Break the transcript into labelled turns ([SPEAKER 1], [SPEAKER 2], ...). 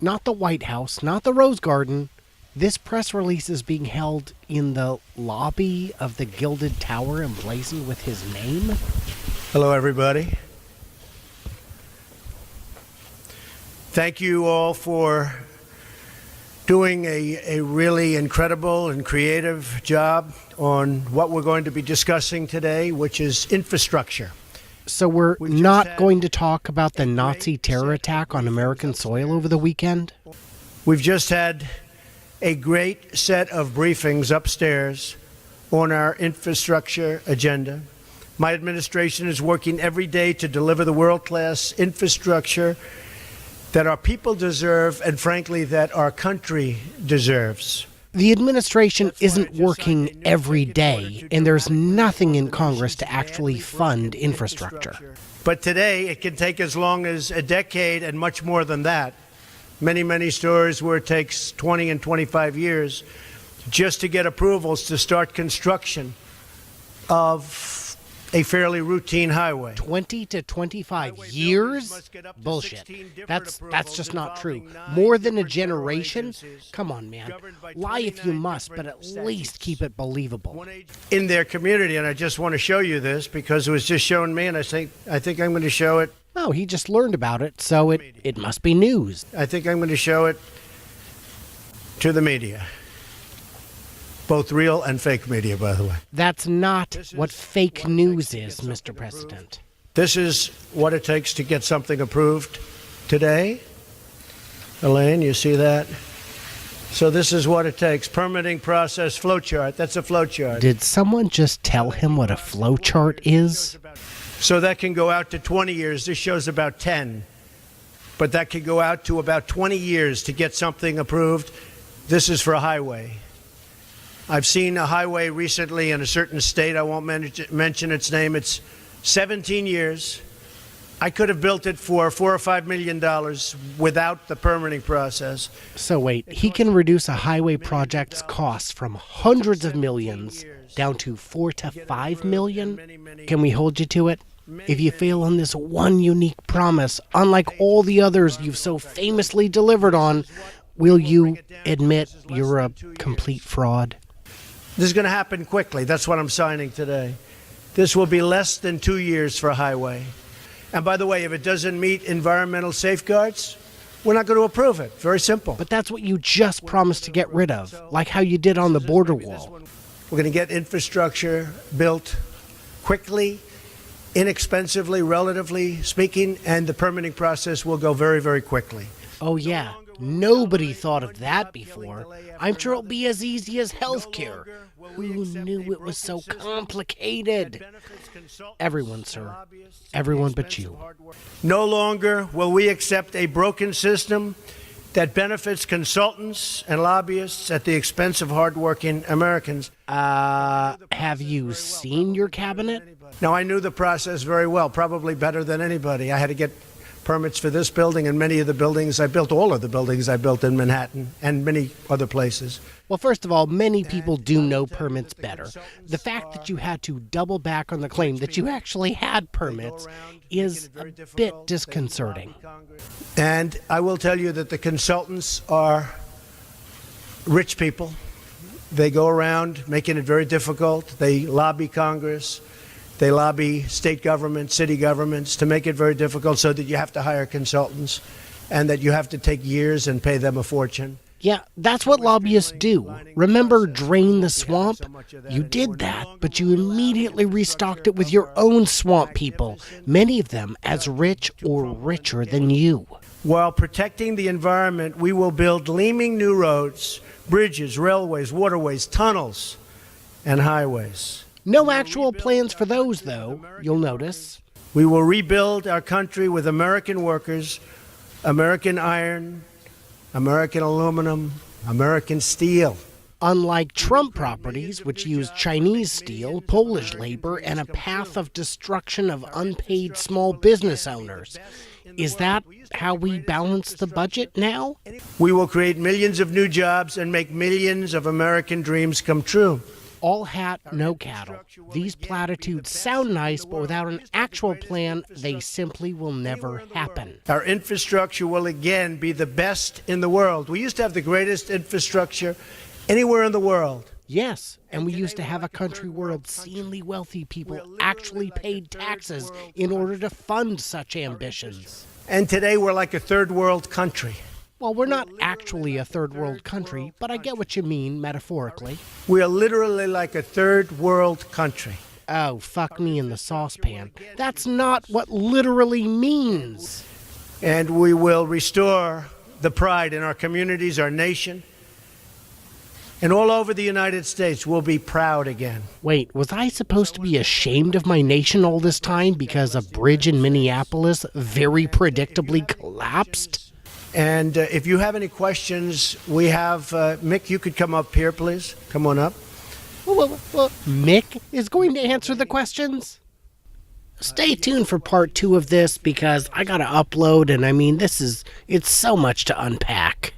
[SPEAKER 1] not the White House, not the Rose Garden. This press release is being held in the lobby of the Gilded Tower emblazoned with his name.
[SPEAKER 2] Hello, everybody. Thank you all for doing a really incredible and creative job on what we're going to be discussing today, which is infrastructure.
[SPEAKER 1] So we're not going to talk about the Nazi terror attack on American soil over the weekend?
[SPEAKER 2] We've just had a great set of briefings upstairs on our infrastructure agenda. My administration is working every day to deliver the world-class infrastructure that our people deserve and, frankly, that our country deserves.
[SPEAKER 1] The administration isn't working every day, and there's nothing in Congress to actually fund infrastructure.
[SPEAKER 2] But today, it can take as long as a decade and much more than that. Many stories where it takes 20 and 25 years just to get approvals to start construction of a fairly routine highway.
[SPEAKER 1] 20 to 25 years? Bullshit. That's just not true. More than a generation? Come on, man. Lie if you must, but at least keep it believable.
[SPEAKER 2] In their community, and I just want to show you this because it was just shown me, and I think I'm going to show it.
[SPEAKER 1] Oh, he just learned about it, so it must be news.
[SPEAKER 2] I think I'm going to show it to the media. Both real and fake media, by the way.
[SPEAKER 1] That's not what fake news is, Mr. President.
[SPEAKER 2] This is what it takes to get something approved today. Elaine, you see that? So this is what it takes. Permitting process flowchart. That's a flowchart.
[SPEAKER 1] Did someone just tell him what a flowchart is?
[SPEAKER 2] So that can go out to 20 years. This shows about 10. But that could go out to about 20 years to get something approved. This is for a highway. I've seen a highway recently in a certain state. I won't mention its name. It's 17 years. I could have built it for $4 or $5 million without the permitting process.
[SPEAKER 1] So wait, he can reduce a highway project's costs from hundreds of millions down to $4 to $5 million? Can we hold you to it? If you fail on this one unique promise, unlike all the others you've so famously delivered on, will you admit you're a complete fraud?
[SPEAKER 2] This is going to happen quickly. That's what I'm signing today. This will be less than 2 years for a highway. And by the way, if it doesn't meet environmental safeguards, we're not going to approve it. Very simple.
[SPEAKER 1] But that's what you just promised to get rid of, like how you did on the border wall.
[SPEAKER 2] We're going to get infrastructure built quickly, inexpensively, relatively speaking, and the permitting process will go very, very quickly.
[SPEAKER 1] Oh, yeah. Nobody thought of that before. I'm sure it'll be as easy as healthcare. Who knew it was so complicated? Everyone, sir. Everyone but you.
[SPEAKER 2] No longer will we accept a broken system that benefits consultants and lobbyists at the expense of hardworking Americans.
[SPEAKER 1] Have you seen your cabinet?
[SPEAKER 2] Now, I knew the process very well, probably better than anybody. I had to get permits for this building and many of the buildings I built, all of the buildings I built in Manhattan and many other places.
[SPEAKER 1] Well, first of all, many people do know permits better. The fact that you had to double back on the claim that you actually had permits is a bit disconcerting.
[SPEAKER 2] And I will tell you that the consultants are rich people. They go around making it very difficult. They lobby Congress. They lobby state governments, city governments to make it very difficult so that you have to hire consultants and that you have to take years and pay them a fortune.
[SPEAKER 1] Yeah, that's what lobbyists do. Remember Drain the Swamp? You did that, but you immediately restocked it with your own swamp people, many of them as rich or richer than you.
[SPEAKER 2] While protecting the environment, we will build gleaming new roads, bridges, railways, waterways, tunnels, and highways.
[SPEAKER 1] No actual plans for those, though, you'll notice.
[SPEAKER 2] We will rebuild our country with American workers, American iron, American aluminum, American steel.
[SPEAKER 1] Unlike Trump properties, which use Chinese steel, Polish labor, and a path of destruction of unpaid small business owners. Is that how we balance the budget now?
[SPEAKER 2] We will create millions of new jobs and make millions of American dreams come true.
[SPEAKER 1] All hat, no cattle. These platitudes sound nice, but without an actual plan, they simply will never happen.
[SPEAKER 2] Our infrastructure will again be the best in the world. We used to have the greatest infrastructure anywhere in the world.
[SPEAKER 1] Yes, and we used to have a country where obscenely wealthy people actually paid taxes in order to fund such ambitions.
[SPEAKER 2] And today we're like a third world country.
[SPEAKER 1] Well, we're not actually a third world country, but I get what you mean metaphorically.
[SPEAKER 2] We are literally like a third world country.
[SPEAKER 1] Oh, fuck me in the saucepan. That's not what literally means.
[SPEAKER 2] And we will restore the pride in our communities, our nation, and all over the United States. We'll be proud again.
[SPEAKER 1] Wait, was I supposed to be ashamed of my nation all this time because a bridge in Minneapolis very predictably collapsed?
[SPEAKER 2] And if you have any questions, we have, Mick, you could come up here, please. Come on up.
[SPEAKER 1] Well, Mick is going to answer the questions? Stay tuned for part 2 of this because I gotta upload, and I mean, it's so much to unpack.